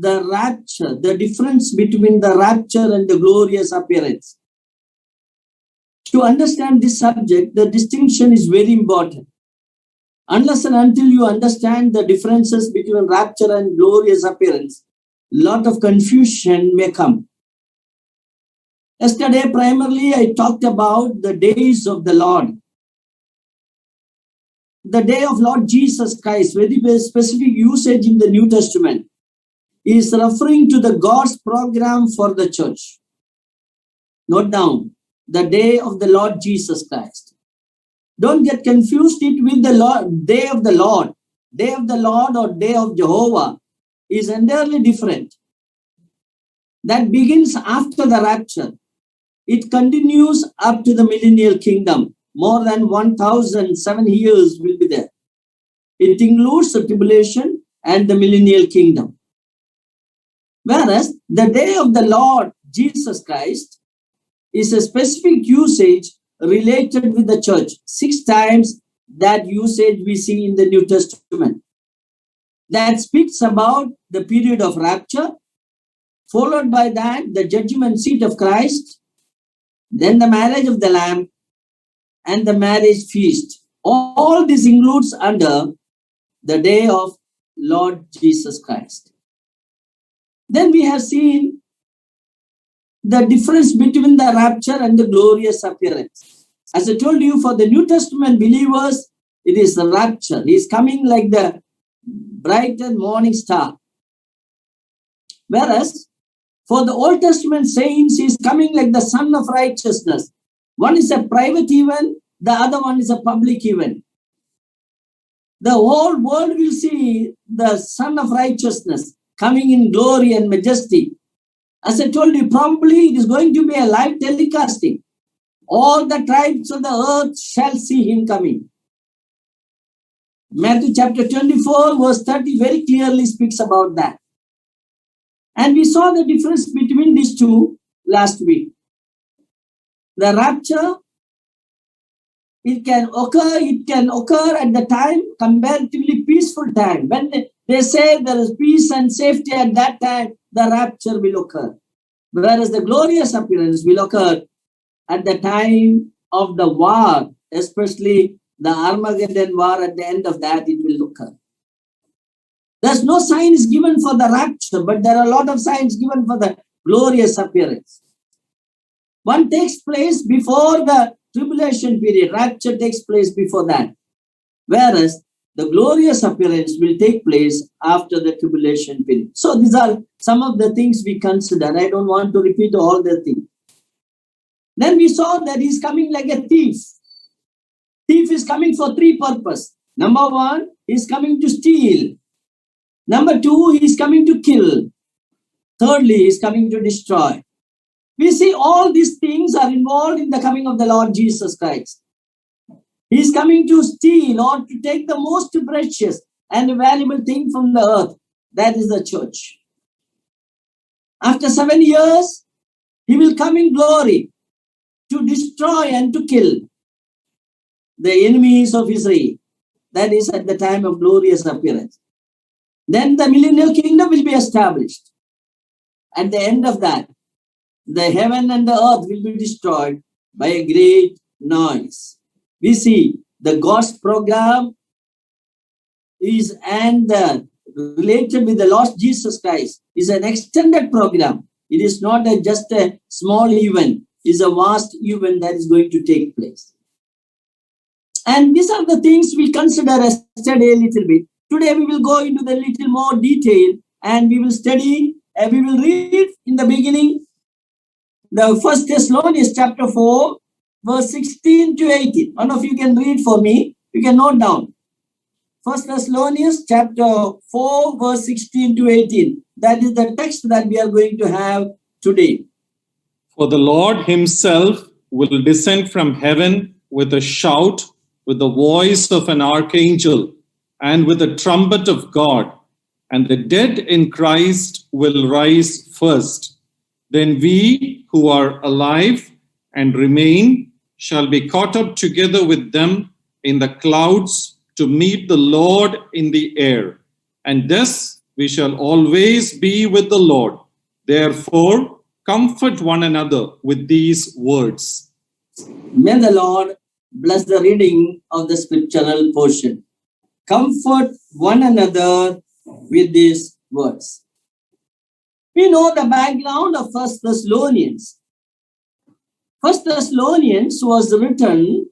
the rapture, the difference between the rapture and the glorious appearance. To understand this subject, the distinction is very important. Unless and until you understand the differences between rapture and glorious appearance, a lot of confusion may come. Yesterday, primarily, I talked about the days of the Lord. The day of Lord Jesus Christ, very specific usage in the New Testament, is referring to the God's program for the church. Note down, the day of the Lord Jesus Christ. Don't get confused it with the Lord, day of the Lord. Day of the Lord or day of Jehovah is entirely different. That begins after the rapture. It continues up to the millennial kingdom. More than 1,007 years will be there. It includes the tribulation and the millennial kingdom. Whereas the day of the Lord Jesus Christ is a specific usage related with the church. 6 times that usage we see in the New Testament. That speaks about the period of rapture, followed by that the judgment seat of Christ, then the marriage of the Lamb, and the marriage feast. All this includes under the day of Lord Jesus Christ. Then we have seen the difference between the rapture and the glorious appearance. As I told you, for the New Testament believers, it is the rapture. He is coming like the bright and morning star. Whereas, for the Old Testament saints, he is coming like the Son of Righteousness. One is a private event, the other one is a public event. The whole world will see the Son of Righteousness coming in glory and majesty. As I told you, probably it is going to be a live telecasting. All the tribes of the earth shall see him coming. Matthew chapter 24 verse 30 very clearly speaks about that. And we saw the difference between these two last week. The rapture, it can occur at the time, comparatively peaceful time. When they say there is peace and safety at that time, the rapture will occur. Whereas the glorious appearance will occur at the time of the war, especially the Armageddon war. At the end of that, it will occur. There's no signs given for the rapture, but there are a lot of signs given for the glorious appearance. One takes place before the tribulation period. Rapture takes place before that. Whereas the glorious appearance will take place after the tribulation period. So these are some of the things we consider. I don't want to repeat all the things. Then we saw that he's coming like a thief. Thief is coming for 3 purposes. Number 1, he's coming to steal. Number 2, he's coming to kill. Thirdly, he's coming to destroy. We see all these things are involved in the coming of the Lord Jesus Christ. He's coming to steal or to take the most precious and valuable thing from the earth. That is the church. After 7 years, he will come in glory to destroy and to kill the enemies of Israel. That is at the time of glorious appearance. Then the millennial kingdom will be established. At the end of that, the heaven and the earth will be destroyed by a great noise. We see the God's program is related with the Lord Jesus Christ is an extended program. It is not just a small event. It is a vast event that is going to take place. And these are the things we consider yesterday a little bit. Today we will go into the little more detail and we will study, we will read in the beginning the 1 Thessalonians chapter 4, verse 16 to 18. One of you can read for me. You can note down. 1 Thessalonians chapter 4, verse 16 to 18. That is the text that we are going to have today. For the Lord himself will descend from heaven with a shout, with the voice of an archangel, and with the trumpet of God, and the dead in Christ will rise first. Then we who are alive and remain shall be caught up together with them in the clouds to meet the Lord in the air. And thus we shall always be with the Lord. Therefore, comfort one another with these words. May the Lord bless the reading of the scriptural portion. Comfort one another with these words. We know the background of First Thessalonians. First Thessalonians was written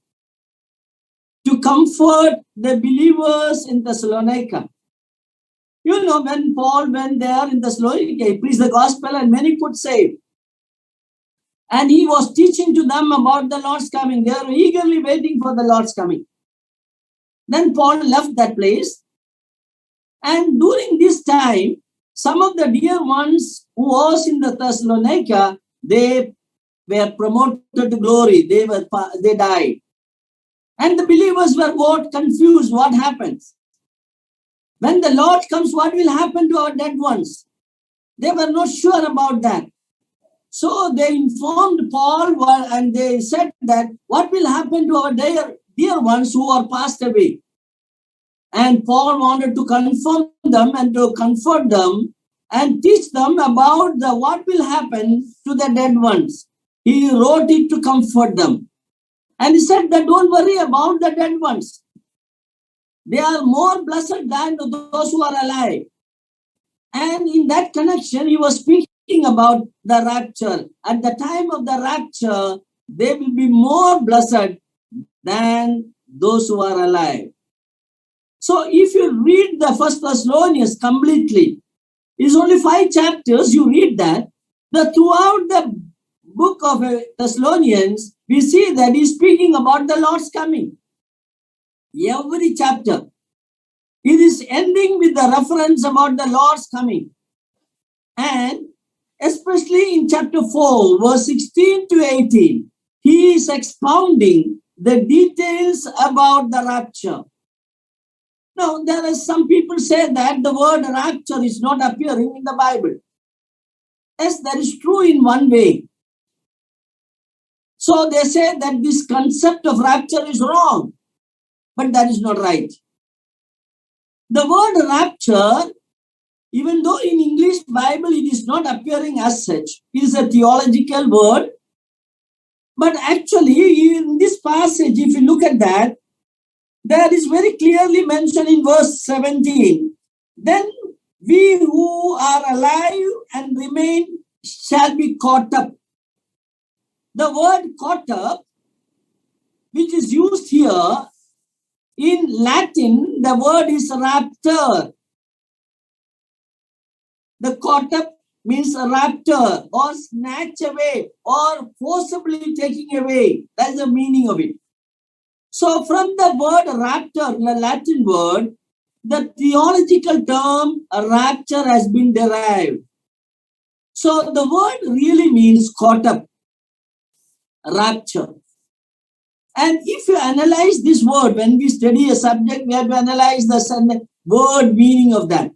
to comfort the believers in Thessalonica. You know, when Paul went there in Thessalonica, he preached the gospel and many could save. And he was teaching to them about the Lord's coming. They were eagerly waiting for the Lord's coming. Then Paul left that place. And during this time, some of the dear ones who was in the Thessalonica, they were promoted to glory. They died. And the believers were what? Confused. What happens? When the Lord comes, what will happen to our dead ones? They were not sure about that. So they informed Paul and they said that what will happen to our dear ones who are passed away? And Paul wanted to confirm them and to comfort them and teach them about what will happen to the dead ones. He wrote it to comfort them. And he said that don't worry about the dead ones. They are more blessed than those who are alive. And in that connection, he was speaking about the rapture. At the time of the rapture, they will be more blessed than those who are alive. So if you read the First Thessalonians completely, it's only 5 chapters, you read that. Throughout the book of Thessalonians, we see that he's speaking about the Lord's coming. Every chapter, it is ending with the reference about the Lord's coming. And especially in chapter 4, verse 16 to 18, he is expounding the details about the rapture. Now, there are some people say that the word rapture is not appearing in the Bible. Yes, that is true in one way. So they say that this concept of rapture is wrong, but that is not right. The word rapture, even though in English Bible it is not appearing as such, it is a theological word. But actually in this passage, if you look at that, there is very clearly mentioned in verse 17, then we who are alive and remain shall be caught up. The word caught up, which is used here, in Latin, the word is raptor. The caught up means rapture or snatch away or forcibly taking away. That's the meaning of it. So from the word rapture, the Latin word, the theological term rapture has been derived. So the word really means caught up, rapture. And if you analyze this word, when we study a subject, we have to analyze the word meaning of that.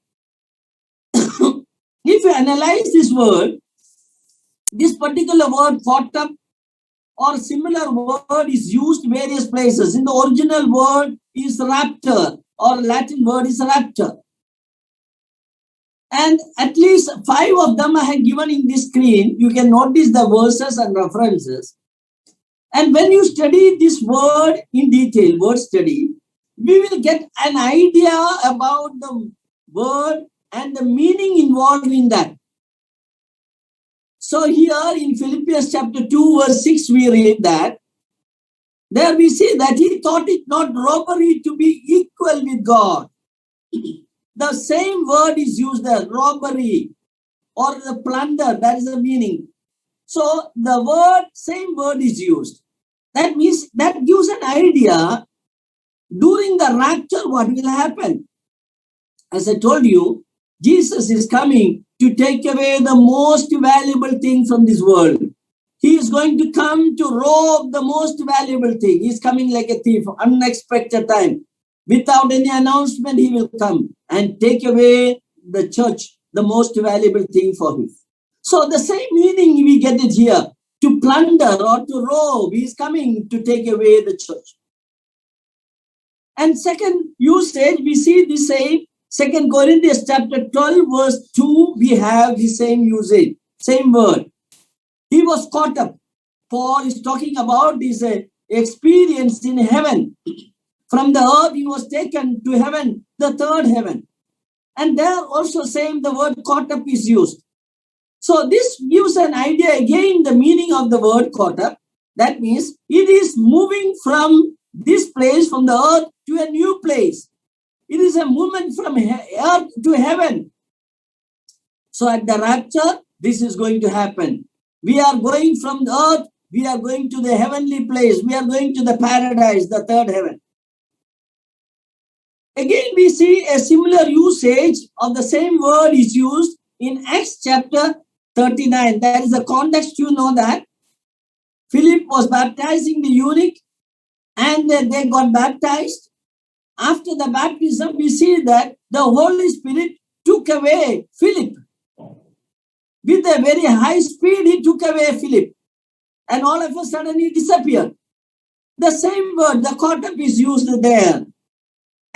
If you analyze this word, this particular word caught up or similar word is used various places. In the original word is rapture or Latin word is rapture. And at least 5 of them I have given in this screen. You can notice the verses and references. And when you study this word in detail, word study, we will get an idea about the word and the meaning involved in that. So here in Philippians chapter 2 verse 6 we read that. There we see that he thought it not robbery to be equal with God. The same word is used there, robbery or the plunder, that is the meaning. So the same word is used. That means that gives an idea during the rapture what will happen. As I told you, Jesus is coming to take away the most valuable thing from this world. He is going to come to rob the most valuable thing. He is coming like a thief, unexpected time. Without any announcement, he will come and take away the church, the most valuable thing for him. So the same meaning we get it here. To plunder or to rob, he is coming to take away the church. And second usage, we see the 2 Corinthians chapter 12 verse 2, we have the same usage, same word. He was caught up. Paul is talking about this experience in heaven. From the earth, he was taken to heaven, the third heaven. And there also same the word caught up is used. So this gives an idea again the meaning of the word caught up. That means it is moving from this place, from the earth to a new place. It is a movement from earth to heaven. So at the rapture, this is going to happen. We are going from the earth, we are going to the heavenly place. We are going to the paradise, the third heaven. Again, we see a similar usage of the same word is used in Acts chapter 39. That is the context, you know that. Philip was baptizing the eunuch and they got baptized. After the baptism, we see that the Holy Spirit took away Philip. With a very high speed, he took away Philip. And all of a sudden, he disappeared. The same word, the caught up, is used there.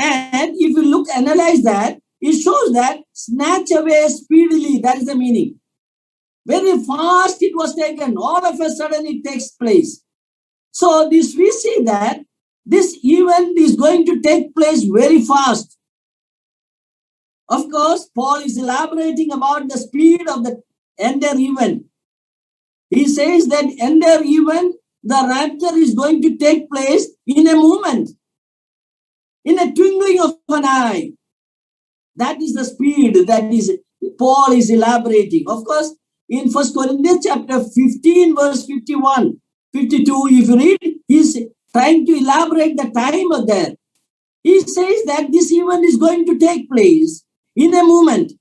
And if you analyze that, it shows that snatch away speedily, that is the meaning. Very fast it was taken. All of a sudden it takes place. So this we see that this event is going to take place very fast. Of course, Paul is elaborating about the speed of the entire event. He says that entire event, the rapture is going to take place in a moment. In a twinkling of an eye. That is the speed that is Paul is elaborating. Of course, in 1 Corinthians chapter 15, verse 51, 52, if you read, he's trying to elaborate the time of that. He says that this event is going to take place in a moment.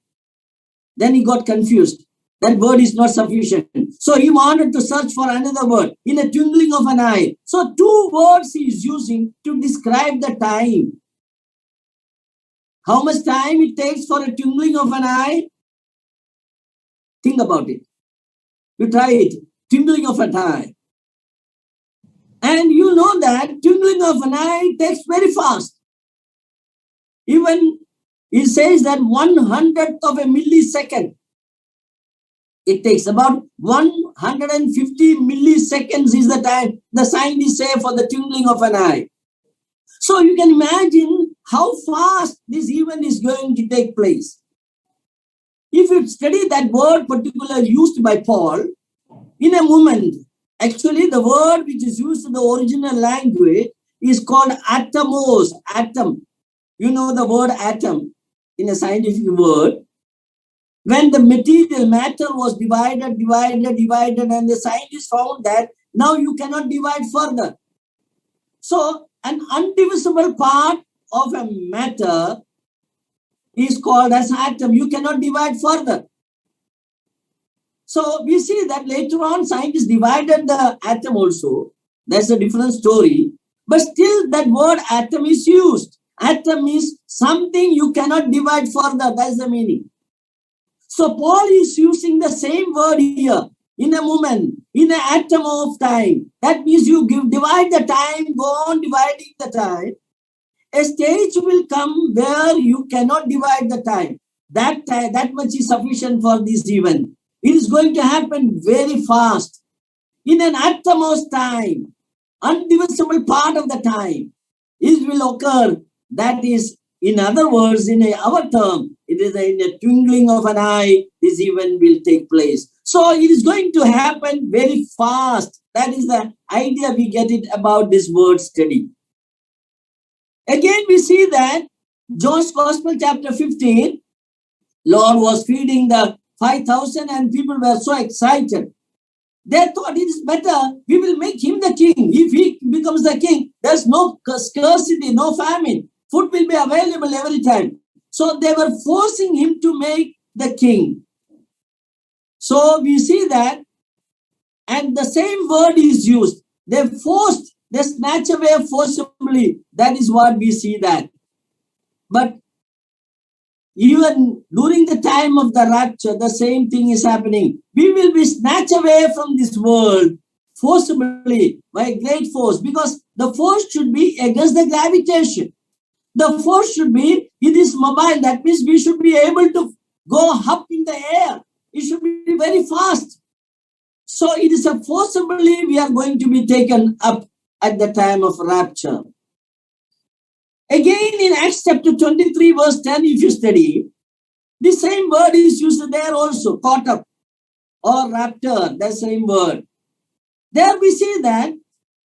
Then he got confused. That word is not sufficient. So he wanted to search for another word, in a twinkling of an eye. So two words he is using to describe the time. How much time it takes for a twinkling of an eye? Think about it. You try it. Twinkling of an eye. And you know that twinkling of an eye takes very fast. Even it says that 1/100th of a millisecond. It takes about 150 milliseconds is the time the scientists say for the twinkling of an eye. So you can imagine how fast this event is going to take place. If you study that word particularly used by Paul, in a moment, actually the word which is used in the original language is called atomos, atom. You know the word atom in a scientific word. When the material matter was divided, and the scientists found that now you cannot divide further. So an undivisible part of a matter is called as atom. You cannot divide further. So we see that later on scientists divided the atom also. That's a different story. But still that word atom is used. Atom is something you cannot divide further. That's the meaning. So Paul is using the same word here. In a moment, in an atom of time. That means you divide the time, go on dividing the time. A stage will come where you cannot divide the time. That much is sufficient for this event. It is going to happen very fast. In an atom of time, undivisible part of the time, it will occur. That is, in other words, in our term, it is in a twinkling of an eye, this event will take place. So it is going to happen very fast. That is the idea we get it about this word study. Again, we see that John's Gospel chapter 15, Lord was feeding the 5,000 and people were so excited. They thought it is better, we will make him the king. If he becomes the king, there's no scarcity, no famine. Food will be available every time. So they were forcing him to make the king. So we see that, and the same word is used. They forced, they snatch away forcibly. That is what we see that. But even during the time of the rapture, the same thing is happening. We will be snatched away from this world forcibly by great force, because the force should be against the gravitation. The force should be, it is mobile. That means we should be able to go up in the air. It should be very fast. So it is a forcibly we are going to be taken up at the time of rapture. Again, in Acts chapter 23, verse 10, if you study, the same word is used there also, caught up or rapture, the same word. There we see that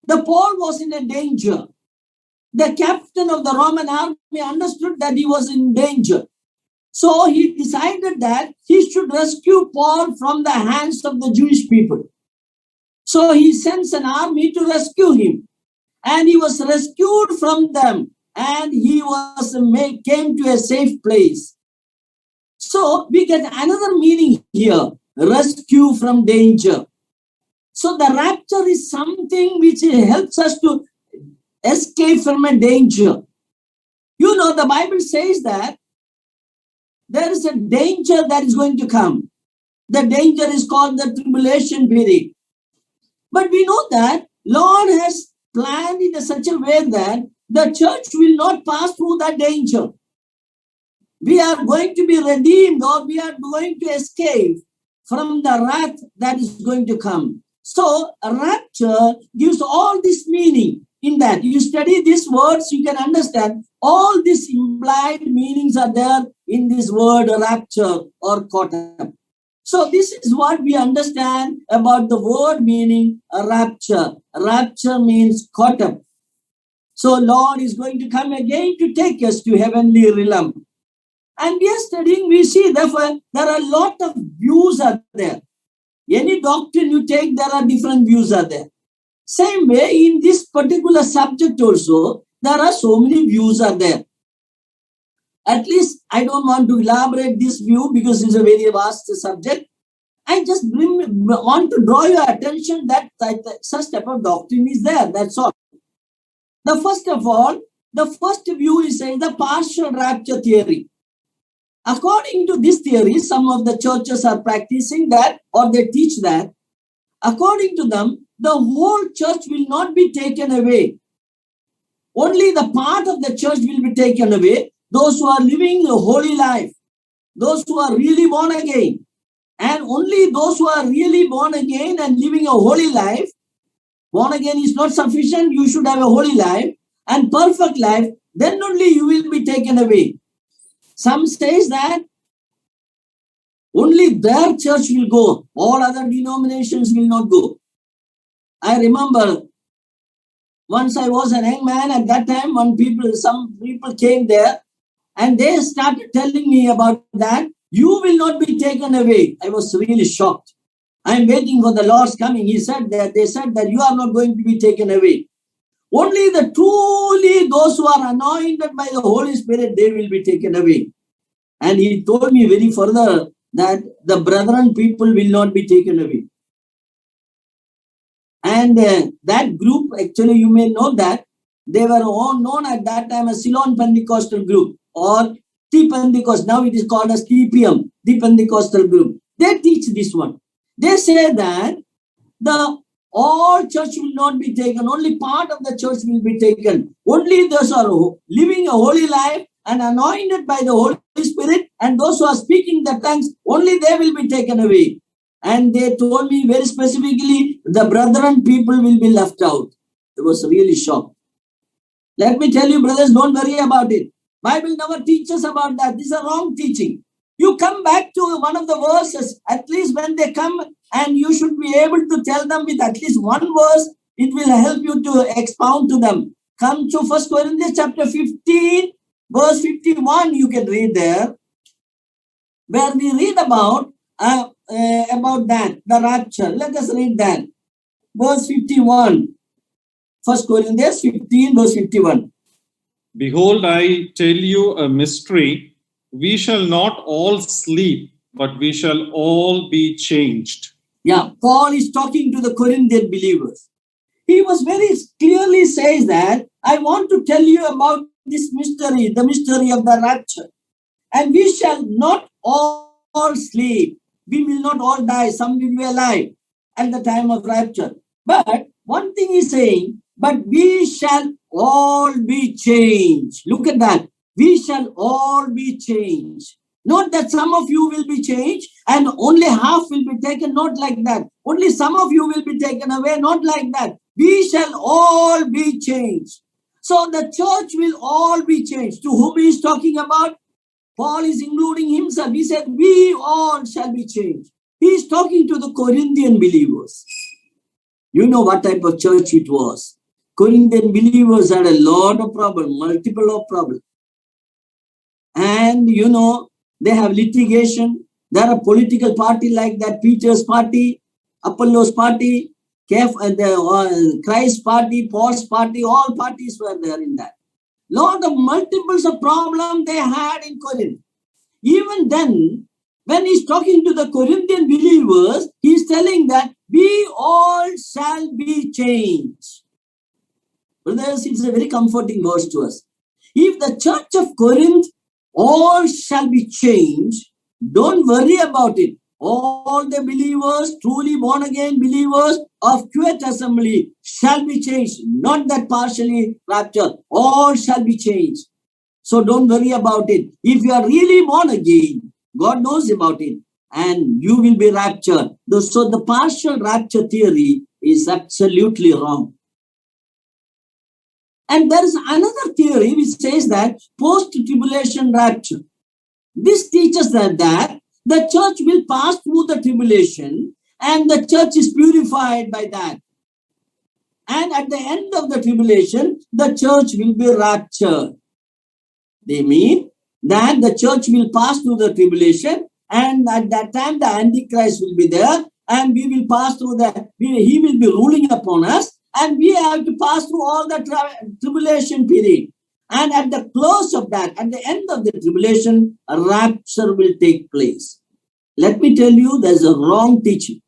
the Paul was in a danger. The captain of the Roman army understood that he was in danger. So he decided that he should rescue Paul from the hands of the Jewish people. So he sends an army to rescue him. And he was rescued from them. And he came to a safe place. So we get another meaning here, rescue from danger. So the rapture is something which helps us to escape from a danger. You know, the Bible says that there is a danger that is going to come. The danger is called the tribulation period. But we know that Lord has planned in such a way that the church will not pass through that danger. We are going to be redeemed, or we are going to escape from the wrath that is going to come. So rapture gives all this meaning in that. You study these words, you can understand all these implied meanings are there in this word rapture or caught up. So this is what we understand about the word meaning rapture. Rapture means caught up. So Lord is going to come again to take us to heavenly realm. And we are studying, we see therefore there are a lot of views are there. Any doctrine you take, there are different views are there. Same way in this particular subject also, there are so many views are there. At least I don't want to elaborate this view because it's a very vast subject. I just want to draw your attention that such type of doctrine is there. That's all. The first of all, the first view is saying the partial rapture theory. According to this theory, some of the churches are practicing that or they teach that. According to them, the whole church will not be taken away. Only the part of the church will be taken away. Those who are living a holy life, those who are really born again. And only those who are really born again and living a holy life, born again is not sufficient, you should have a holy life and perfect life, then only you will be taken away. Some says that only their church will go, all other denominations will not go. I remember once I was a young man at that time, some people came there and they started telling me about that. You will not be taken away. I was really shocked. I am waiting for the Lord's coming. They said that you are not going to be taken away. Only truly those who are anointed by the Holy Spirit, they will be taken away. And he told me very further that the brethren people will not be taken away. And that group, actually you may know that, they were all known at that time as Ceylon Pentecostal group or T Pentecost. Now it is called as TPM, the Pentecostal group. They teach this one. They say that all church will not be taken. Only part of the church will be taken. Only those who are living a holy life and anointed by the Holy Spirit and those who are speaking the tongues, only they will be taken away. And they told me very specifically, the brethren people will be left out. I was really shocked. Let me tell you, brothers, don't worry about it. Bible never teaches about that. This is a wrong teaching. You come back to one of the verses, at least when they come, and you should be able to tell them with at least one verse, it will help you to expound to them. Come to 1 Corinthians chapter 15, verse 51, you can read there, where we read about that, the rapture. Let us read that. Verse 51. 1 Corinthians 15, verse 51. Behold, I tell you a mystery. We shall not all sleep, but we shall all be changed. Yeah, Paul is talking to the Corinthian believers. He was very clearly says that, I want to tell you about this mystery, the mystery of the rapture. And we shall not all sleep. We will not all die. Some will be alive at the time of rapture. But one thing is saying, but we shall all be changed. Look at that. We shall all be changed. Not that some of you will be changed and only half will be taken, not like that. Only some of you will be taken away, not like that. We shall all be changed. So the church will all be changed. To whom he is talking about? Paul is including himself. He said, we all shall be changed. He is talking to the Corinthian believers. You know what type of church it was. Corinthian believers had a lot of problems, multiple of problems. And you know, they have litigation. There are political party like that, Peter's party, Apollos party, Christ party, Paul's party, all parties were there in that. Lot of multiples of problems they had in Corinth. Even then, when he's talking to the Corinthian believers, he's telling that we all shall be changed. Brothers, it's a very comforting verse to us. If the church of Corinth all shall be changed, don't worry about it. All the believers, truly born again believers of Kuwait assembly shall be changed. Not that partially raptured. All shall be changed. So don't worry about it. If you are really born again, God knows about it and you will be raptured. So the partial rapture theory is absolutely wrong. And there is another theory which says that post-tribulation rapture. This teaches that the church will pass through the tribulation and the church is purified by that. And at the end of the tribulation, the church will be raptured. They mean that the church will pass through the tribulation and at that time the Antichrist will be there and we will pass through he will be ruling upon us and we have to pass through all the tribulation period. And at the close of that, at the end of the tribulation, a rapture will take place. Let me tell you, there's a wrong teaching.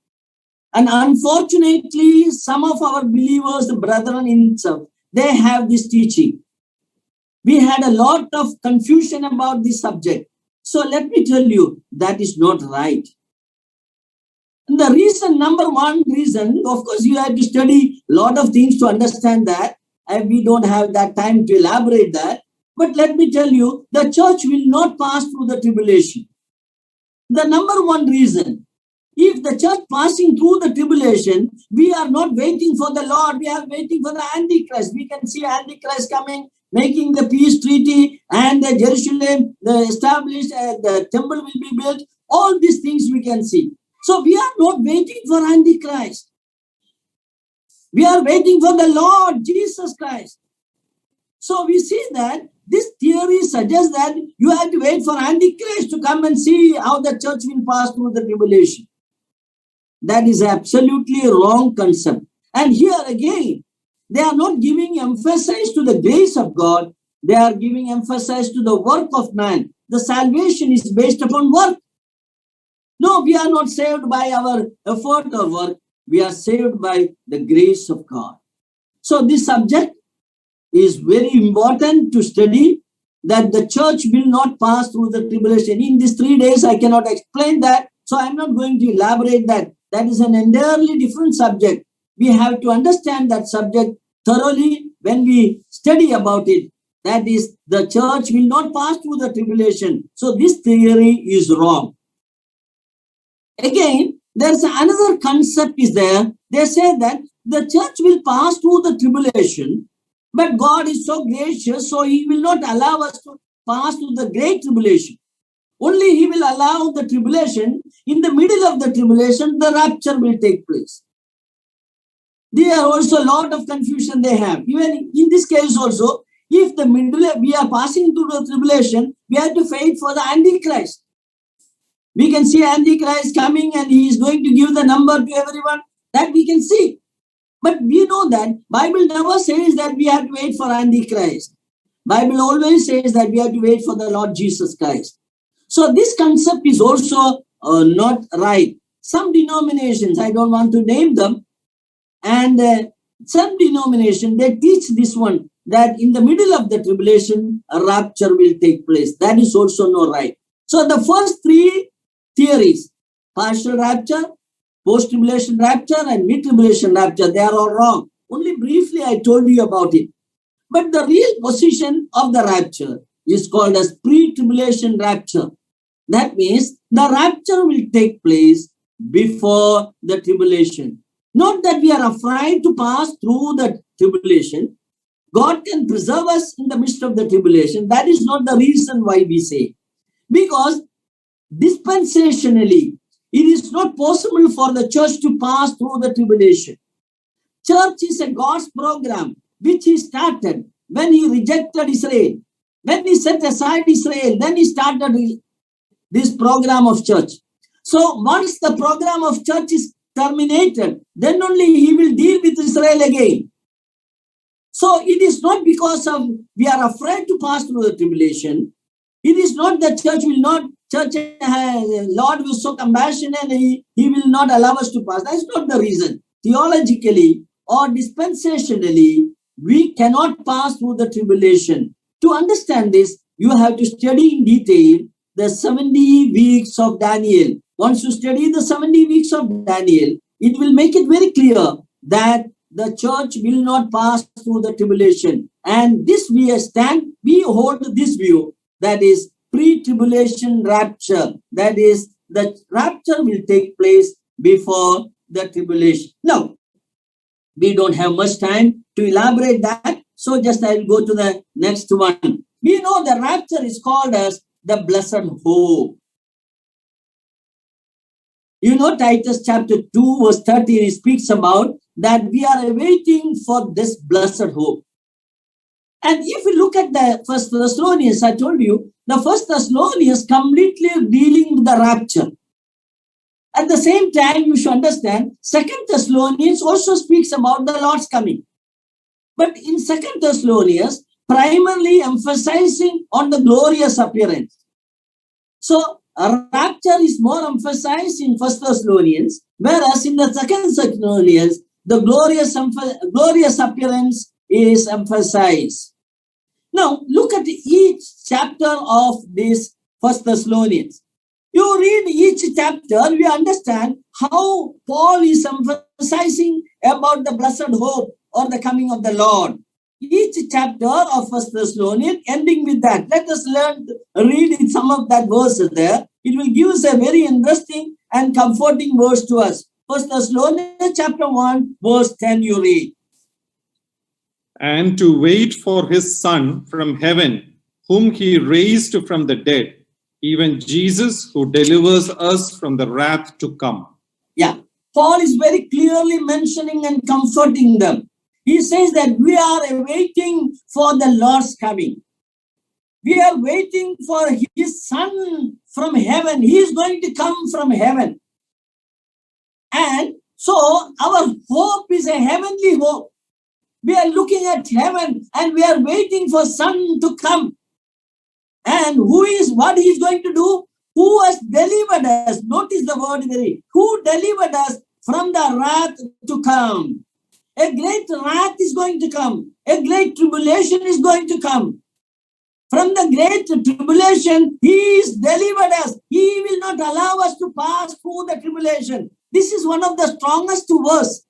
And unfortunately, some of our believers, the brethren in itself, they have this teaching. We had a lot of confusion about this subject. So let me tell you, that is not right. And the reason, number one reason, of course, you have to study a lot of things to understand that. And we don't have that time to elaborate that. But let me tell you, the church will not pass through the tribulation. The number one reason, if the church passing through the tribulation, we are not waiting for the Lord, we are waiting for the Antichrist. We can see Antichrist coming, making the peace treaty, and the Jerusalem, the established, the temple will be built. All these things we can see. So we are not waiting for Antichrist. We are waiting for the Lord Jesus Christ. So we see that this theory suggests that you have to wait for Antichrist to come and see how the church will pass through the tribulation. That is absolutely a wrong concept. And here again, they are not giving emphasis to the grace of God. They are giving emphasis to the work of man. The salvation is based upon work. No, we are not saved by our effort or work. We are saved by the grace of God. So this subject is very important to study, that the church will not pass through the tribulation. In these 3 days, I cannot explain that. So I'm not going to elaborate that. That is an entirely different subject. We have to understand that subject thoroughly when we study about it. That is, the church will not pass through the tribulation. So this theory is wrong. Again, there's another concept is there. They say that the church will pass through the tribulation, but God is so gracious, so he will not allow us to pass through the great tribulation. Only he will allow the tribulation. In the middle of the tribulation, the rapture will take place. There are also a lot of confusion they have. Even in this case also, if the middle we are passing through the tribulation, we have to wait for the Antichrist. We can see Antichrist coming and he is going to give the number to everyone. That we can see. But we know that Bible never says that we have to wait for Antichrist. Bible always says that we have to wait for the Lord Jesus Christ. So this concept is also not right. Some denominations, I don't want to name them, and some denomination, they teach this one, that in the middle of the tribulation, a rapture will take place. That is also not right. So the first three theories, partial rapture, post-tribulation rapture, and mid-tribulation rapture, they are all wrong. Only briefly I told you about it. But the real position of the rapture is called as pre-tribulation rapture. That means the rapture will take place before the tribulation. Not that we are afraid to pass through the tribulation. God can preserve us in the midst of the tribulation. That is not the reason why we say. Because dispensationally, it is not possible for the church to pass through the tribulation. Church is a God's program which he started when he rejected Israel. When he set aside Israel, then he started this program of church. So once the program of church is terminated, then only he will deal with Israel again. So it is not because of we are afraid to pass through the tribulation. It is not that Lord was so compassionate and he will not allow us to pass. That is not the reason. Theologically or dispensationally, we cannot pass through the tribulation. To understand this, you have to study in detail the 70 weeks of Daniel. Once you study the 70 weeks of Daniel, it will make it very clear that the church will not pass through the tribulation. And this we hold this view, that is pre-tribulation rapture. That is, the rapture will take place before the tribulation. Now, we don't have much time to elaborate that. So just I will go to the next one. We know the rapture is called as the blessed hope. You know, Titus chapter 2 verse 13 speaks about that we are awaiting for this blessed hope. And if you look at the First Thessalonians, I told you, the First Thessalonians completely dealing with the rapture. At the same time, you should understand, Second Thessalonians also speaks about the Lord's coming. But in Second Thessalonians, primarily emphasizing on the glorious appearance. So, rapture is more emphasized in First Thessalonians, whereas in the Second Thessalonians, the glorious appearance is emphasized. Now, look at each chapter of this First Thessalonians. You read each chapter, we understand how Paul is emphasizing about the blessed hope or the coming of the Lord. Each chapter of First Thessalonians ending with that. Let us read some of that verses there. It will give us a very interesting and comforting verse to us. First Thessalonians chapter 1, verse 10 you read. And to wait for his Son from heaven, whom he raised from the dead, even Jesus, who delivers us from the wrath to come. Yeah, Paul is very clearly mentioning and comforting them. He says that we are waiting for the Lord's coming. We are waiting for his Son from heaven. He is going to come from heaven. And so our hope is a heavenly hope. We are looking at heaven and we are waiting for Son to come. And what he is going to do? Who has delivered us? Notice the word there. Who delivered us from the wrath to come? A great wrath is going to come. A great tribulation is going to come. From the great tribulation, he is delivered us. He will not allow us to pass through the tribulation. This is one of the strongest verses.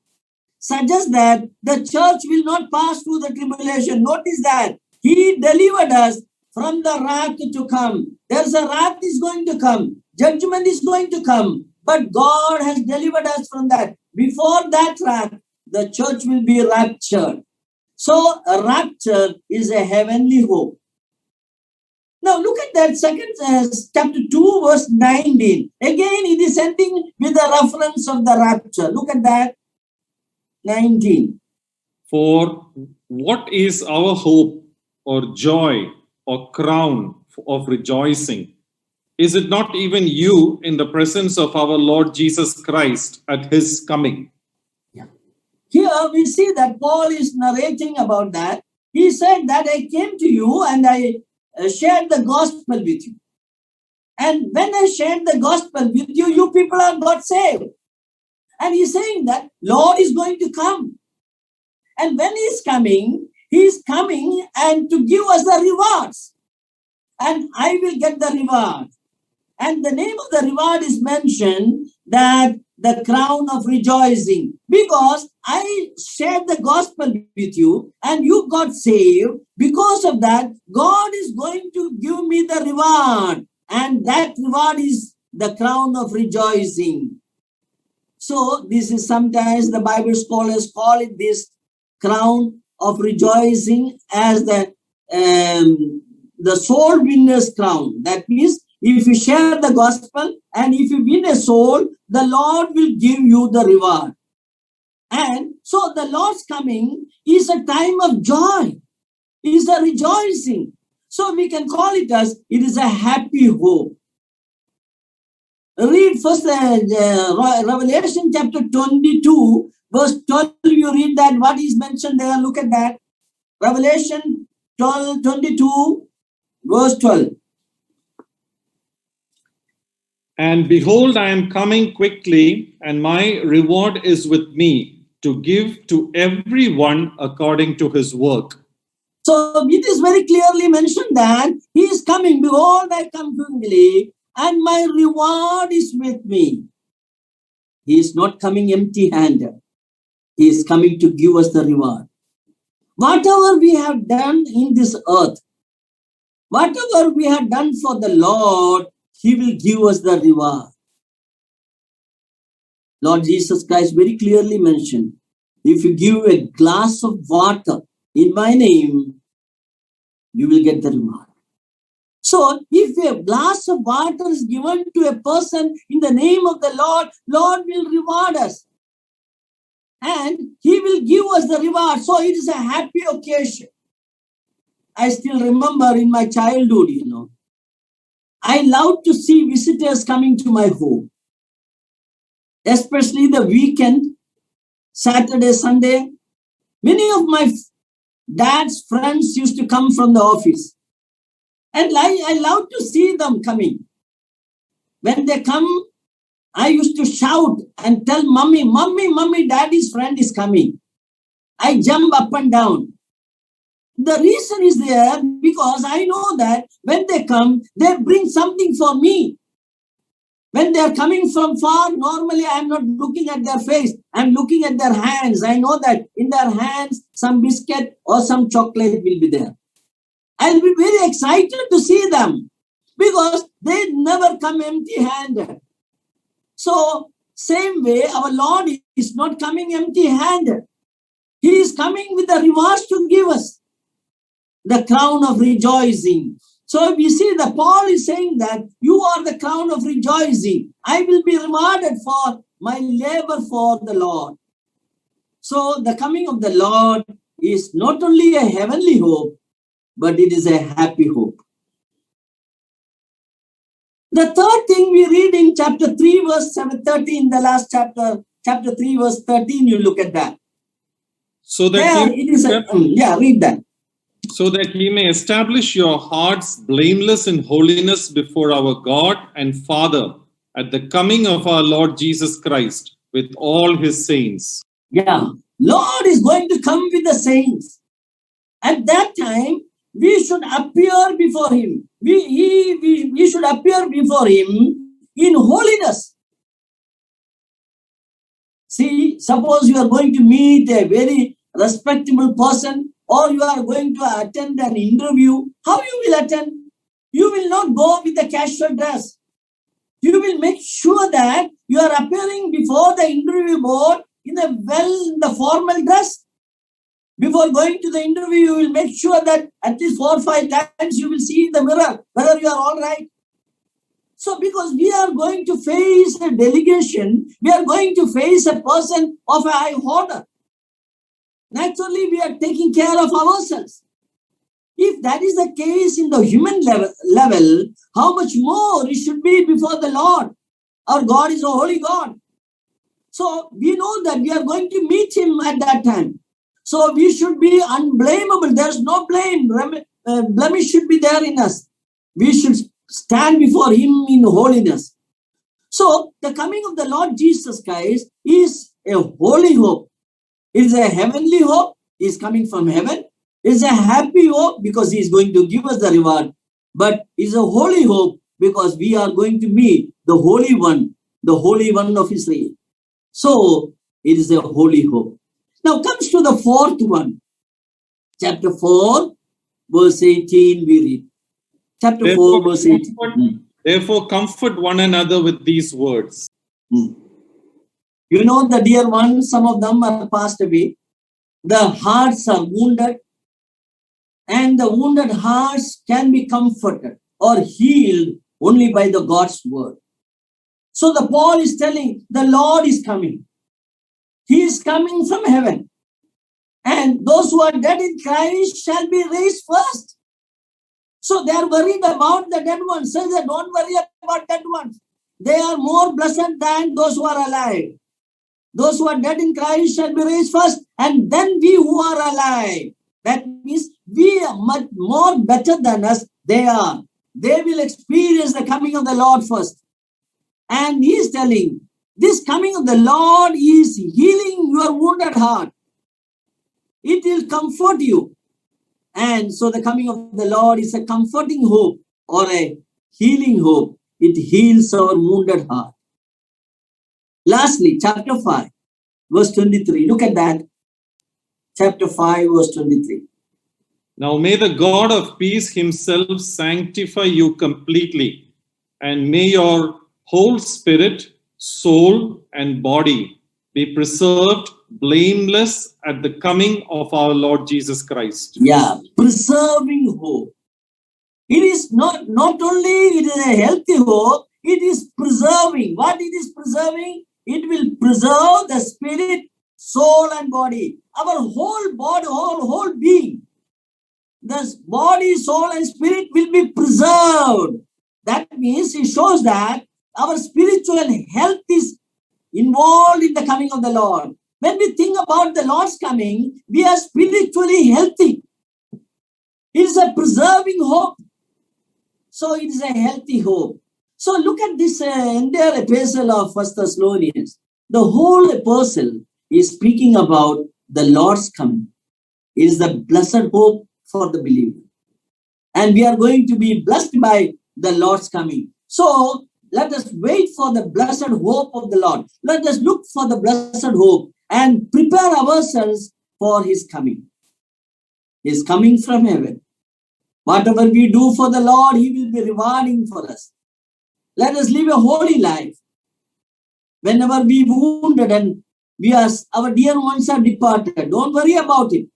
Suggests that the church will not pass through the tribulation. Notice that. He delivered us from the wrath to come. There's a wrath is going to come. Judgment is going to come. But God has delivered us from that. Before that wrath, the church will be raptured. So a rapture is a heavenly hope. Now look at that second chapter 2 verse 19. Again it is ending with a reference of the rapture. Look at that. 19. For what is our hope or joy or crown of rejoicing? Is it not even you in the presence of our Lord Jesus Christ at his coming? Yeah. Here we see that Paul is narrating about that. He said that I came to you and I shared the gospel with you. And when I shared the gospel with you, you people are got saved. And he's saying that Lord is going to come. And when he's coming and to give us the rewards. And I will get the reward. And the name of the reward is mentioned that the crown of rejoicing. Because I shared the gospel with you and you got saved. Because of that, God is going to give me the reward. And that reward is the crown of rejoicing. So this is sometimes the Bible scholars call it this crown of rejoicing as the soul winner's crown. That means if you share the gospel and if you win a soul, the Lord will give you the reward. And so the Lord's coming is a time of joy, is a rejoicing. So we can call it as it is a happy hope. Read first Revelation chapter 22, verse 12. You read that, what is mentioned there. Look at that. Revelation 22, verse 12. And behold, I am coming quickly, and my reward is with me, to give to everyone according to his work. So it is very clearly mentioned that he is coming. Behold, I come quickly, and my reward is with me. He is not coming empty-handed. He is coming to give us the reward. Whatever we have done in this earth, whatever we have done for the Lord, he will give us the reward. Lord Jesus Christ very clearly mentioned, if you give a glass of water in my name, you will get the reward. So if a glass of water is given to a person in the name of the Lord, Lord will reward us. And he will give us the reward. So it is a happy occasion. I still remember in my childhood, I loved to see visitors coming to my home. Especially the weekend, Saturday, Sunday. Many of my dad's friends used to come from the office. And I love to see them coming. When they come, I used to shout and tell mommy, daddy's friend is coming. I jump up and down. The reason is there because I know that when they come, they bring something for me. When they are coming from far, normally I am not looking at their face. I am looking at their hands. I know that in their hands, some biscuit or some chocolate will be there. I will be very excited to see them because they never come empty-handed. So, same way, our Lord is not coming empty-handed. He is coming with the rewards to give us the crown of rejoicing. So we see that Paul is saying that you are the crown of rejoicing. I will be rewarded for my labor for the Lord. So the coming of the Lord is not only a heavenly hope, but it is a happy hope. The third thing we read in chapter 3, verse 13, the last chapter 3, verse 13, you look at that. So that There it is read that. So that he may establish your hearts blameless in holiness before our God and Father at the coming of our Lord Jesus Christ with all his saints. Yeah, Lord is going to come with the saints. At that time, we should appear before him. We should appear before him in holiness. See, suppose you are going to meet a very respectable person, or you are going to attend an interview. How you will attend? You will not go with a casual dress. You will make sure that you are appearing before the interview board in the formal dress. Before going to the interview, you will make sure that at least 4 or 5 times you will see in the mirror whether you are all right. So because we are going to face a delegation, we are going to face a person of a high order. Naturally, we are taking care of ourselves. If that is the case in the human level, how much more it should be before the Lord? Our God is a holy God. So we know that we are going to meet him at that time. So we should be unblameable. There's no blame. Blemish should be there in us. We should stand before him in holiness. So the coming of the Lord Jesus Christ is a holy hope. It is a heavenly hope. He is coming from heaven. It is a happy hope because he is going to give us the reward. But it is a holy hope because we are going to meet the Holy One of Israel. So it is a holy hope. Now comes to the fourth one. Chapter 4, verse 18, we read. Chapter 4, verse 18. Therefore, comfort one another with these words. You know, the dear ones, some of them are passed away. The hearts are wounded, and the wounded hearts can be comforted or healed only by the God's word. So the Paul is telling, the Lord is coming. He is coming from heaven. And those who are dead in Christ shall be raised first. So they are worried about the dead ones. Says that don't worry about dead ones. They are more blessed than those who are alive. Those who are dead in Christ shall be raised first, and then we who are alive. That means we are much more better than us. They are. They will experience the coming of the Lord first. And he is telling, this coming of the Lord is healing your wounded heart. It will comfort you. And so the coming of the Lord is a comforting hope or a healing hope. It heals our wounded heart. Lastly, chapter 5, verse 23. Look at that. Chapter 5, verse 23. Now may the God of peace himself sanctify you completely, and may your whole spirit, soul, and body be preserved blameless at the coming of our Lord Jesus Christ. Yeah, preserving hope. It is not only it is a healthy hope, it is preserving. What it is preserving? It will preserve the spirit, soul, and body. Our whole body, whole being. The body, soul, and spirit will be preserved. That means it shows that our spiritual health is involved in the coming of the Lord. When we think about the Lord's coming, we are spiritually healthy. It is a preserving hope. So it is a healthy hope. So look at this entire epistle of 1 Thessalonians. The whole epistle is speaking about the Lord's coming. It is the blessed hope for the believer. And we are going to be blessed by the Lord's coming. So let us wait for the blessed hope of the Lord. Let us look for the blessed hope and prepare ourselves for his coming. He is coming from heaven. Whatever we do for the Lord, he will be rewarding for us. Let us live a holy life. Whenever we wounded and our dear ones are departed, don't worry about it.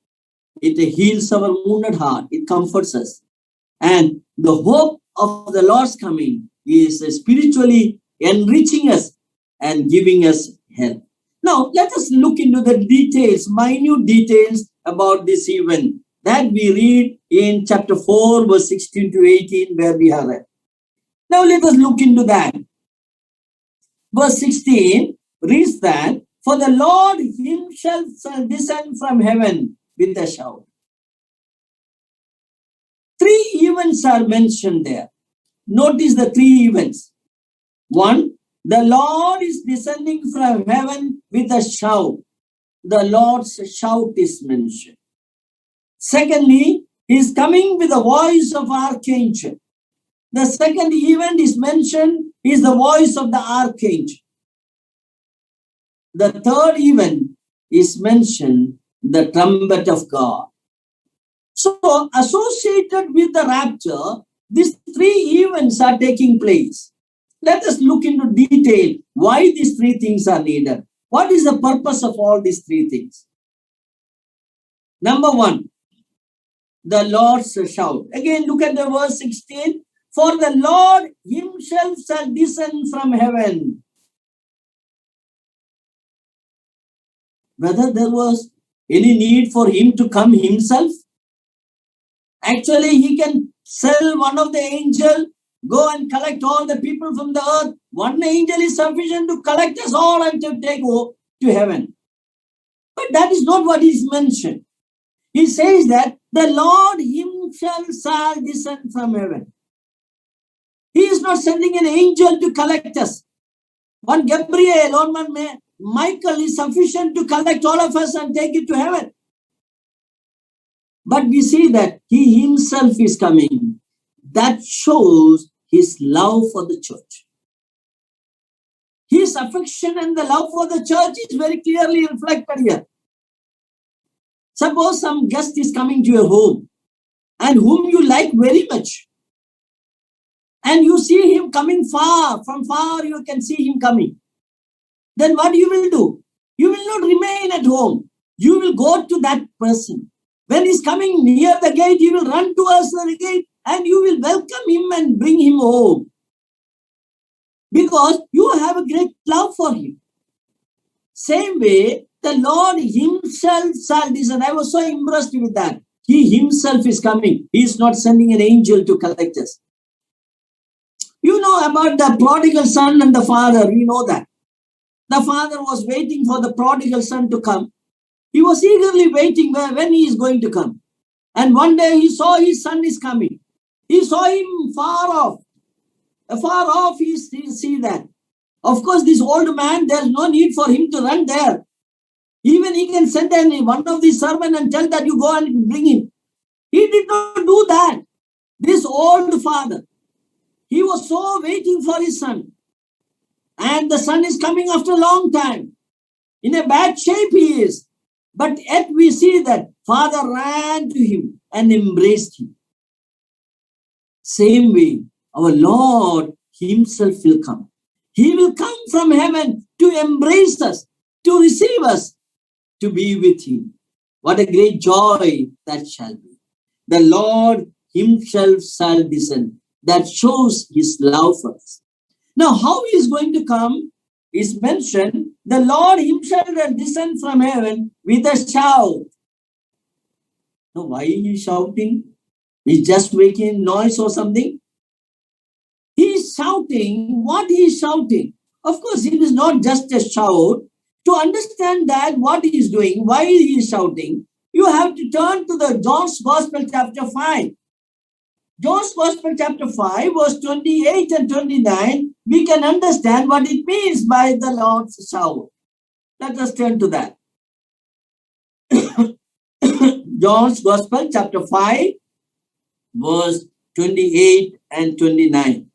It heals our wounded heart. It comforts us. And the hope of the Lord's coming is spiritually enriching us and giving us help. Now, let us look into the details, minute details about this event that we read in chapter 4, verse 16 to 18, where we are at. Now, let us look into that. Verse 16 reads that, for the Lord himself shall descend from heaven with a shout. 3 events are mentioned there. Notice the 3 events. 1, the Lord is descending from heaven with a shout. The Lord's shout is mentioned. Secondly, he is coming with the voice of archangel. The second event is mentioned is the voice of the archangel. The third event is mentioned, the trumpet of God. So, associated with the rapture, these 3 events are taking place. Let us look into detail why these 3 things are needed. What is the purpose of all these 3 things? Number 1, the Lord's shout. Again, look at the verse 16. For the Lord himself shall descend from heaven. Whether there was any need for him to come himself? Actually, he can sell one of the angels, go and collect all the people from the earth. One angel is sufficient to collect us all and to take to heaven. But that is not what is mentioned. He says that the Lord himself shall descend from heaven. He is not sending an angel to collect us. One Gabriel or one Michael is sufficient to collect all of us and take it to heaven. But we see that he himself is coming. That shows his love for the church. His affection and the love for the church is very clearly reflected here. Suppose some guest is coming to your home and whom you like very much, and you see him coming from far you can see him coming. Then what you will do? You will not remain at home. You will go to that person. When he's coming near the gate, you will run towards the gate and you will welcome him and bring him home. Because you have a great love for him. Same way, the Lord himself shall descend. I was so impressed with that. He himself is coming. He is not sending an angel to collect us. You know about the prodigal son and the father. We know that. The father was waiting for the prodigal son to come. He was eagerly waiting when he is going to come. And one day he saw his son is coming. He saw him far off. Far off he see that. Of course, this old man, there's no need for him to run there. Even he can send one of the servants and tell that you go and bring him. He did not do that. This old father, he was so waiting for his son. And the son is coming after a long time. In a bad shape he is. But yet we see that father ran to him and embraced him. Same way, our Lord himself will come. He will come from heaven to embrace us, to receive us, to be with him. What a great joy that shall be. The Lord himself shall descend. That shows his love for us. Now, how he is going to come is mentioned. The Lord himself will descend from heaven with a shout. Now, why he is shouting? He's just making noise or something? He is shouting. What he is shouting? Of course, it is not just a shout. To understand that what he is doing, why he is shouting, you have to turn to the John's Gospel chapter 5. John's Gospel chapter 5 verse 28 and 29, we can understand what it means by the Lord's shout. Let us turn to that. John's Gospel chapter 5 verse 28 and 29.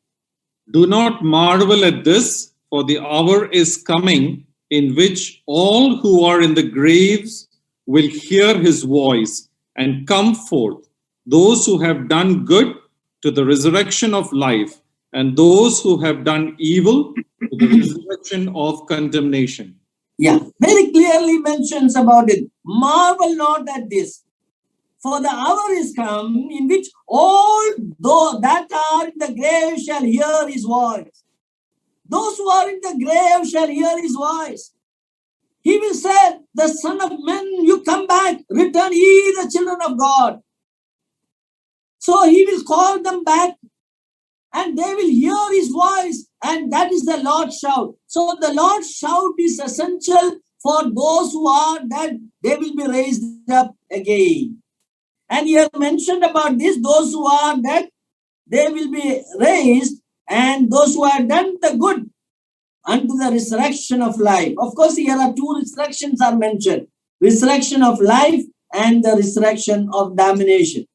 Do not marvel at this, for the hour is coming in which all who are in the graves will hear his voice and come forth, those who have done good to the resurrection of life, and those who have done evil to the resurrection of condemnation. Yeah, very clearly mentions about it. Marvel not at this, for the hour is come in which all those that are in the grave shall hear his voice. Those who are in the grave shall hear his voice. He will say, the Son of Man, you come back, return ye the children of God. So he will call them back and they will hear his voice, and that is the Lord's shout. So the Lord's shout is essential for those who are dead. They will be raised up again. And he has mentioned about this, those who are dead, they will be raised, and those who have done the good unto the resurrection of life. Of course, here are two resurrections are mentioned. Resurrection of life and the resurrection of damnation.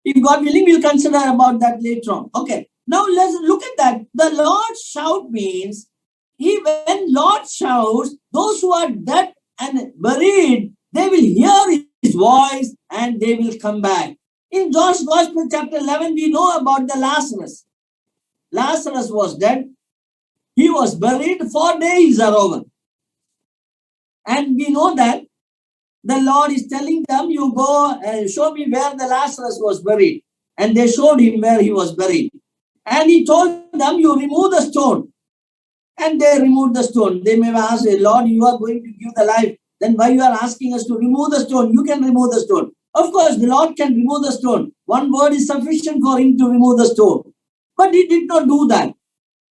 If God willing, we'll consider about that later on. Okay. Now let's look at that. The Lord's shout means, when Lord shouts, those who are dead and buried, they will hear his voice and they will come back. In John's Gospel chapter 11, we know about the Lazarus. Lazarus was dead. He was buried. 4 days are over. And we know that the Lord is telling them, you go and show me where the Lazarus was buried. And they showed him where he was buried. And he told them, you remove the stone. And they removed the stone. They may have asked, Lord, you are going to give the life. Then why you are asking us to remove the stone? You can remove the stone. Of course, the Lord can remove the stone. One word is sufficient for him to remove the stone. But he did not do that.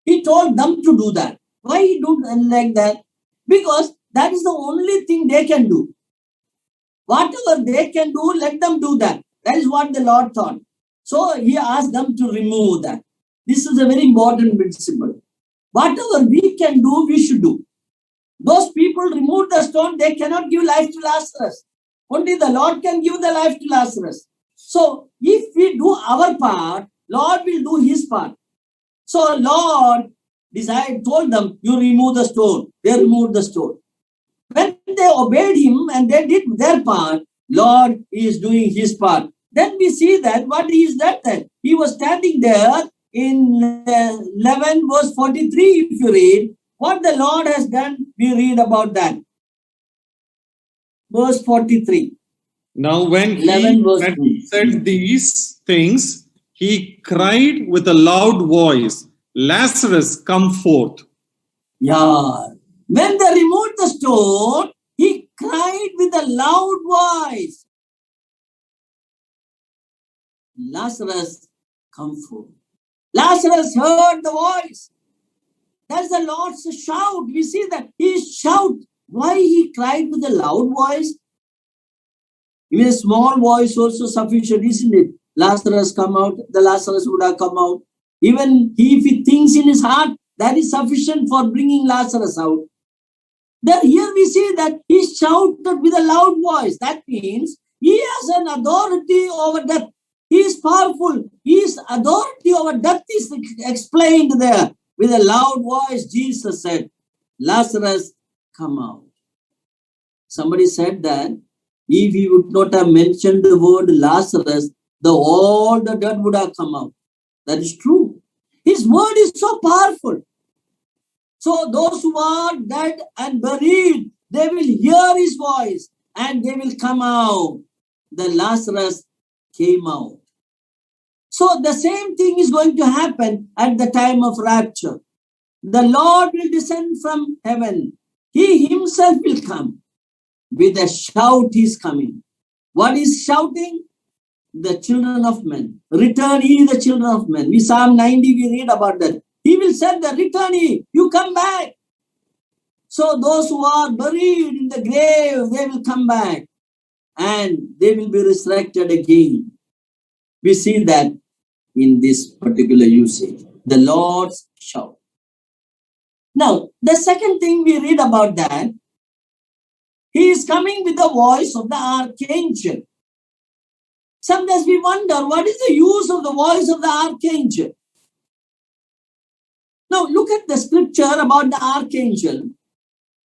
He told them to do that. Why he do like that? Because that is the only thing they can do. Whatever they can do, let them do that. That is what the Lord thought. So he asked them to remove that. This is a very important principle. Whatever we can do, we should do. Those people removed the stone, they cannot give life to Lazarus. Only the Lord can give the life to Lazarus. So if we do our part, Lord will do his part. So Lord told them, you remove the stone. They removed the stone. When they obeyed him and they did their part, Lord is doing his part. Then we see that, what is that then? He was standing there in 11 verse 43, if you read, what the Lord has done, we read about that. Verse 43. Now when 11 he verse had 3. said these things, he cried with a loud voice, Lazarus, come forth. Yeah. When they removed the stone, he cried with a loud voice, Lazarus, come forth. Lazarus heard the voice. That's the Lord's shout. We see that he shout. Why he cried with a loud voice? Even a small voice also sufficient, isn't it? Lazarus come out, the Lazarus would have come out. Even if he thinks in his heart, that is sufficient for bringing Lazarus out. Then here we see that he shouted with a loud voice. That means he has an authority over death. He is powerful. His authority over death is explained there. With a loud voice, Jesus said, Lazarus, come out. Somebody said that if he would not have mentioned the word Lazarus, all the dead would have come out. That is true. His word is so powerful. So those who are dead and buried, they will hear his voice and they will come out. The Lazarus came out. So the same thing is going to happen at the time of rapture. The Lord will descend from heaven. He himself will come. With a shout he is coming. What is shouting? The children of men. Return ye the children of men. We Psalm 90, we read about that. He will say that, return ye, you come back. So those who are buried in the grave, they will come back. And they will be resurrected again. We see that in this particular usage. The Lord's shout. Now, the second thing we read about that, he is coming with the voice of the archangel. Sometimes we wonder, what is the use of the voice of the archangel? Now, look at the scripture about the archangel.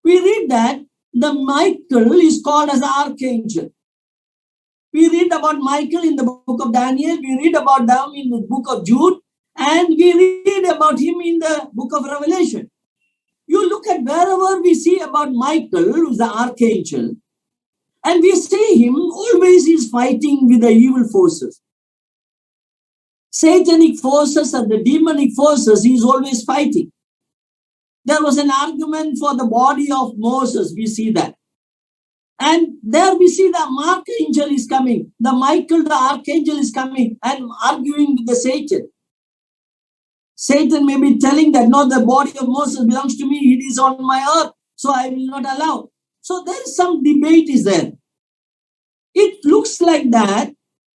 We read that the Michael is called as the archangel. We read about Michael in the book of Daniel. We read about them in the book of Jude. And we read about him in the book of Revelation. You look at wherever we see about Michael, who is the archangel, and we see him always is fighting with the evil forces. Satanic forces and the demonic forces, he is always fighting. There was an argument for the body of Moses, we see that. And there we see the archangel is coming. The Michael, the archangel is coming and arguing with the Satan. Satan may be telling that, no, the body of Moses belongs to me. It is on my earth, so I will not allow. So there is some debate is there. It looks like that,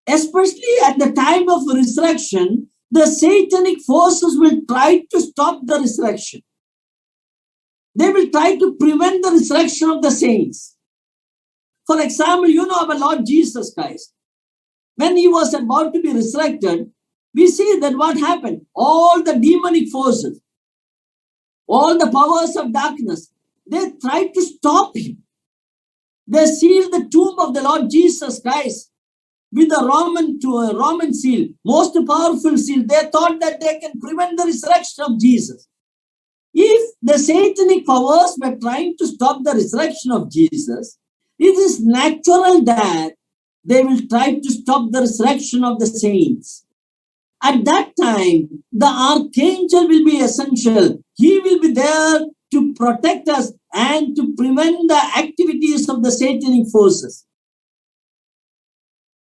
especially at the time of resurrection, the satanic forces will try to stop the resurrection. They will try to prevent the resurrection of the saints. For example, you know our Lord Jesus Christ. When he was about to be resurrected, we see that what happened? All the demonic forces, all the powers of darkness, they tried to stop him. They sealed the tomb of the Lord Jesus Christ with a Roman seal, most powerful seal. They thought that they can prevent the resurrection of Jesus. If the satanic powers were trying to stop the resurrection of Jesus, it is natural that they will try to stop the resurrection of the saints. At that time, the archangel will be essential. He will be there to protect us and to prevent the activities of the satanic forces.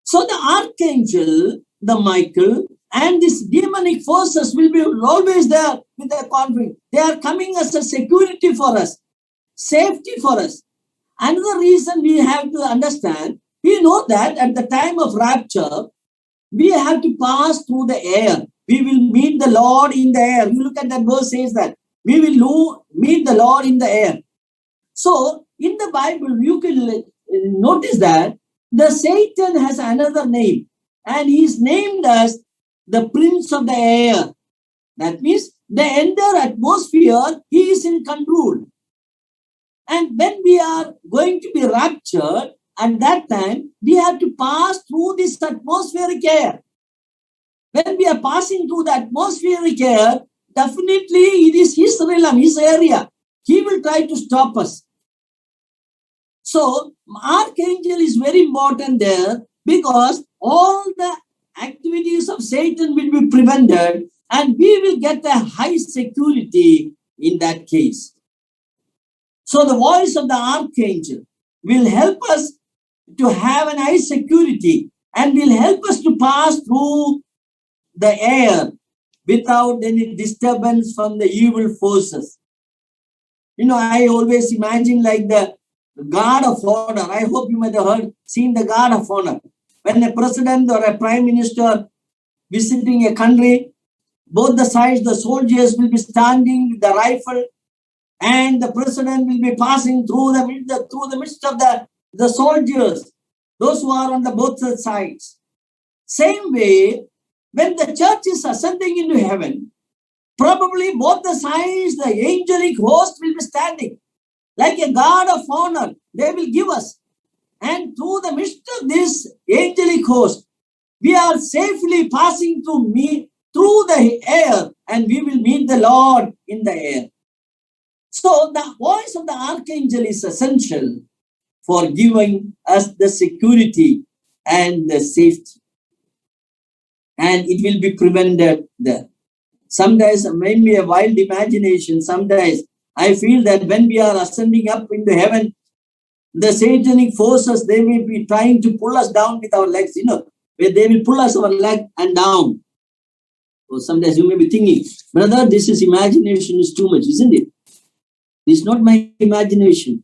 So the archangel, the Michael, and these demonic forces will be always there with their conflict. They are coming as a security for us, safety for us. Another reason we have to understand, we know that at the time of rapture, we have to pass through the air. We will meet the Lord in the air. You look at that verse says that we will meet the Lord in the air. So in the Bible, you can notice that the Satan has another name, and he is named as the prince of the air. That means the entire atmosphere, he is in control. And when we are going to be raptured, at that time, we have to pass through this atmospheric air. When we are passing through the atmospheric air, definitely it is his realm, his area. He will try to stop us. So, archangel is very important there because all the activities of Satan will be prevented and we will get a high security in that case. So, the voice of the archangel will help us to have an high security and will help us to pass through the air without any disturbance from the evil forces. I always imagine like the guard of honor. I hope you might have seen the guard of honor. When a president or a prime minister visiting a country, both the sides, the soldiers will be standing with the rifle and the president will be passing through the midst of the soldiers, those who are on the both sides. Same way, when the church is ascending into heaven, probably both the sides, the angelic host will be standing like a guard of honor. They will give us. And through the midst of this angelic host, we are safely passing through the air and we will meet the Lord in the air. So the voice of the archangel is essential for giving us the security and the safety. And it will be prevented there. Sometimes, maybe a wild imagination, sometimes I feel that when we are ascending up into heaven, the satanic forces, they may be trying to pull us down with our legs, where they will pull us our leg and down. So sometimes you may be thinking, brother, this is imagination is too much, isn't it? It's not my imagination.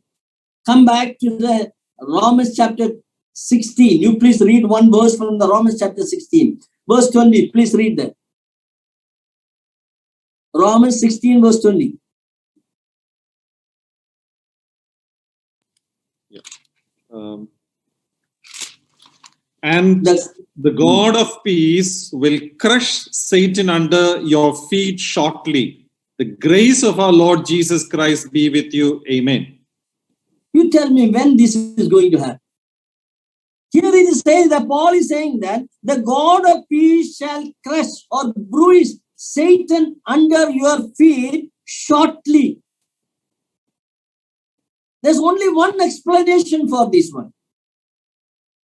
Come back to the Romans chapter 16. You please read one verse from the Romans chapter 16. Verse 20, please read that. Romans 16 verse 20. Yeah. And the God of peace will crush Satan under your feet shortly. The grace of our Lord Jesus Christ be with you. Amen. You tell me when this is going to happen. Here it is saying that Paul is saying that the God of peace shall crush or bruise Satan under your feet shortly. There's only one explanation for this one.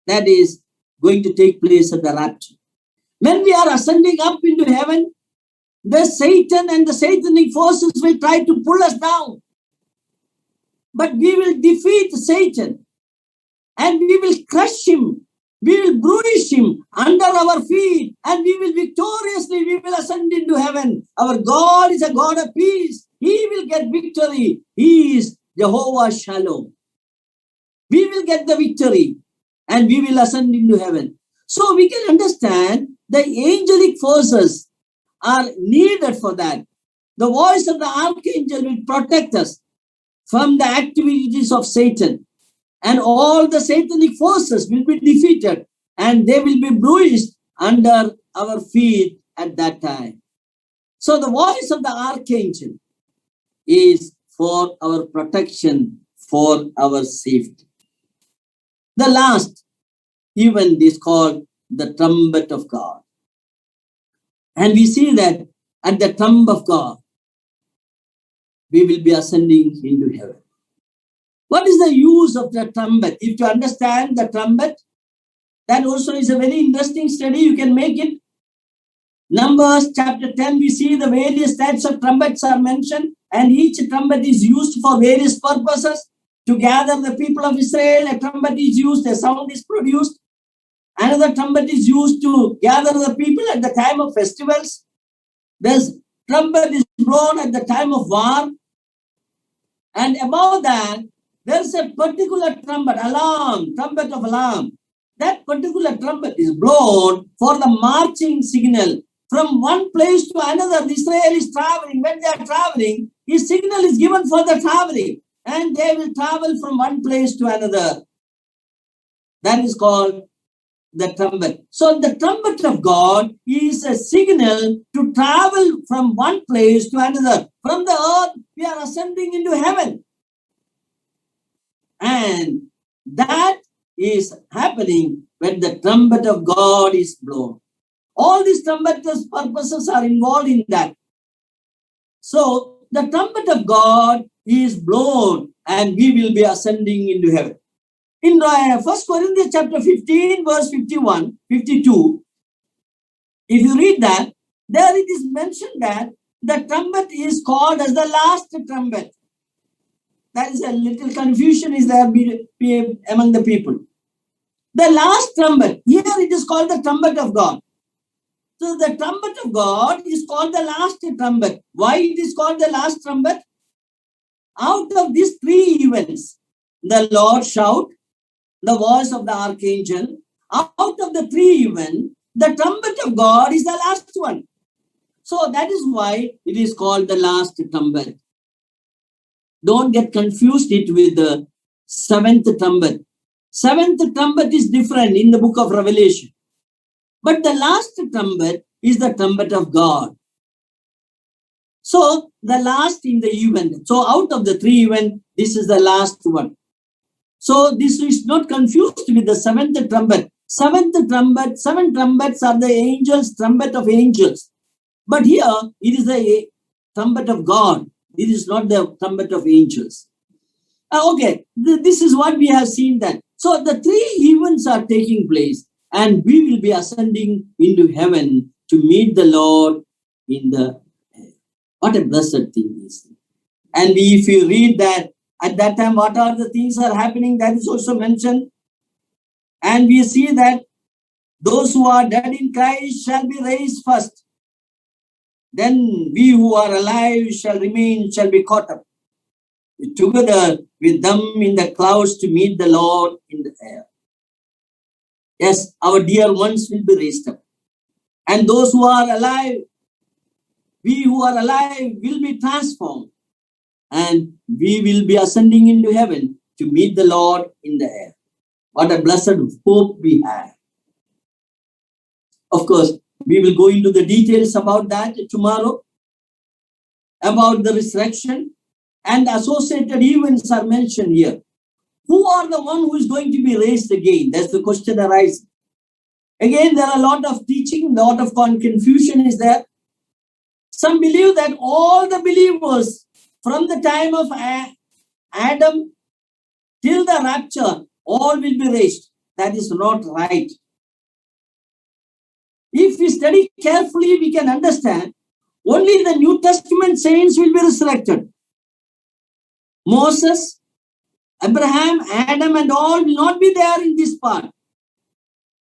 That is going to take place at the rapture. When we are ascending up into heaven, the Satan and the satanic forces will try to pull us down. But we will defeat Satan and we will crush him. We will bruise him under our feet and we will ascend into heaven. Our God is a God of peace. He will get victory. He is Jehovah Shalom. We will get the victory and we will ascend into heaven. So we can understand the angelic forces are needed for that. The voice of the archangel will protect us from the activities of Satan. And all the satanic forces will be defeated and they will be bruised under our feet at that time. So the voice of the archangel is for our protection, for our safety. The last event is called the trumpet of God. And we see that at the trumpet of God, we will be ascending into heaven. What is the use of the trumpet? If you understand the trumpet, that also is a very interesting study. You can make it. Numbers chapter 10, we see the various types of trumpets are mentioned, and each trumpet is used for various purposes. To gather the people of Israel, a trumpet is used, a sound is produced. Another trumpet is used to gather the people at the time of festivals. This trumpet is blown at the time of war. And above that, there's a particular trumpet of alarm. That particular trumpet is blown for the marching signal from one place to another. Israel is traveling. When they are traveling, his signal is given for the traveling. And they will travel from one place to another. That is called the trumpet. So the trumpet of God is a signal to travel from one place to another. From the earth, we are ascending into heaven. And that is happening when the trumpet of God is blown. All these trumpeters' purposes are involved in that. So the trumpet of God is blown and we will be ascending into heaven. In 1 Corinthians chapter 15, verse 51, 52, if you read that, there it is mentioned that the trumpet is called as the last trumpet. That is a little confusion is there among the people. The last trumpet, here it is called the trumpet of God. So the trumpet of God is called the last trumpet. Why it is called the last trumpet? Out of these three events, the Lord shout, the voice of the archangel, out of the three events, the trumpet of God is the last one. So that is why it is called the last trumpet. Don't get confused it with the seventh trumpet. Seventh trumpet is different in the book of Revelation. But the last trumpet is the trumpet of God. So the last in the event. So out of the three events, this is the last one. So this is not confused with the seventh trumpet. Seventh trumpet, seven trumpets are the angels, trumpet of angels. But here it is the trumpet of God. It is not the trumpet of angels. Okay, this is what we have seen then. So the three events are taking place and we will be ascending into heaven to meet the Lord in the air. What a blessed thing is. And if you read that, at that time, what are the things are happening, that is also mentioned. And we see that those who are dead in Christ shall be raised first. Then we who are alive shall be caught up together with them in the clouds to meet the Lord in the air. Yes, our dear ones will be raised up. And those who are alive, we who are alive will be transformed. And we will be ascending into heaven to meet the Lord in the air. What a blessed hope we have. Of course, we will go into the details about that tomorrow, about the resurrection, and associated events are mentioned here. Who are the one who is going to be raised again? That's the question arises. Again, there are a lot of teaching, a lot of confusion is there. Some believe that all the believers from the time of Adam till the rapture, all will be raised. That is not right. If we study carefully, we can understand only the New Testament saints will be resurrected. Moses, Abraham, Adam and all will not be there in this part.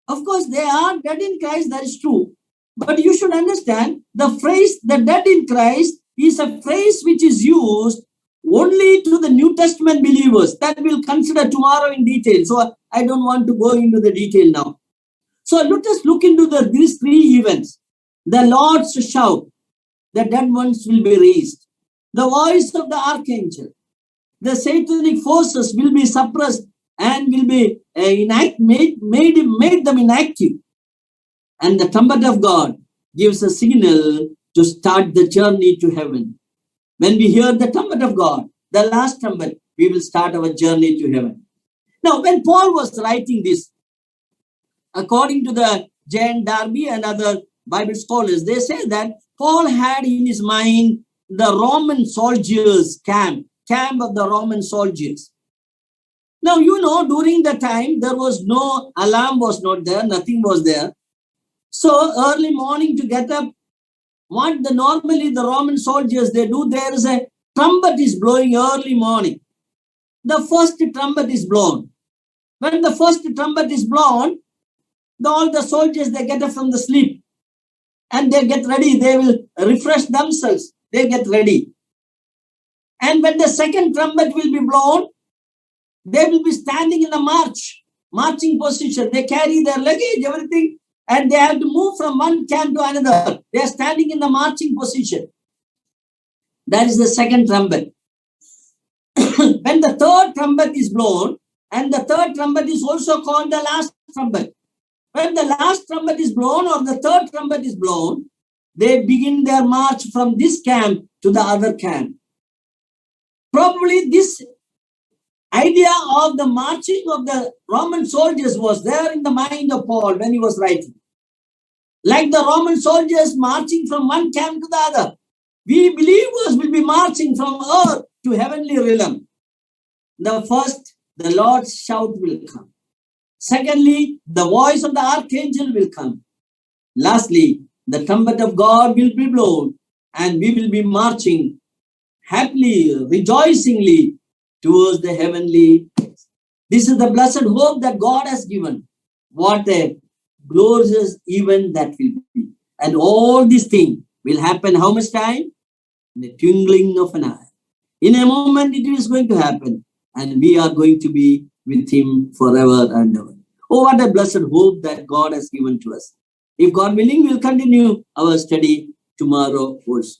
Of course, they are dead in Christ, that is true. But you should understand the phrase, the dead in Christ, is a phrase which is used only to the New Testament believers. That we'll consider tomorrow in detail. So I don't want to go into the detail now. So let us look into these three events. The Lord's shout, the dead ones will be raised. The voice of the archangel, the satanic forces will be suppressed and will be made them inactive. And the trumpet of God gives a signal to start the journey to heaven. When we hear the trumpet of God, the last trumpet, we will start our journey to heaven. Now, when Paul was writing this, according to the J.N. Darby and other Bible scholars, they say that Paul had in his mind the Roman soldiers' camp of the Roman soldiers. Now, you know, during the time, there was no alarm was not there, nothing was there. So, early morning to get up, what normally the Roman soldiers, they do, there is a trumpet is blowing early morning. The first trumpet is blown. When the first trumpet is blown, all the soldiers, they get up from the sleep and they get ready. They will refresh themselves. They get ready. And when the second trumpet will be blown, they will be standing in the marching position. They carry their luggage, everything, and they have to move from one camp to another. They are standing in the marching position. That is the second trumpet. When the third trumpet is blown, and the third trumpet is also called the last trumpet. When the last trumpet is blown or the third trumpet is blown, they begin their march from this camp to the other camp. Probably this idea of the marching of the Roman soldiers was there in the mind of Paul when he was writing. Like the Roman soldiers marching from one camp to the other, we believers will be marching from earth to heavenly realm. First, the Lord's shout will come. Secondly, the voice of the archangel will come. Lastly, the trumpet of God will be blown, and we will be marching happily, rejoicingly towards the heavenly place. This is the blessed hope that God has given. What a glorious event that will be. And all these things will happen how much time? In the twinkling of an eye. In a moment it is going to happen, and we are going to be with him forever and ever. Oh, what a blessed hope that God has given to us. If God willing, we'll continue our study tomorrow also.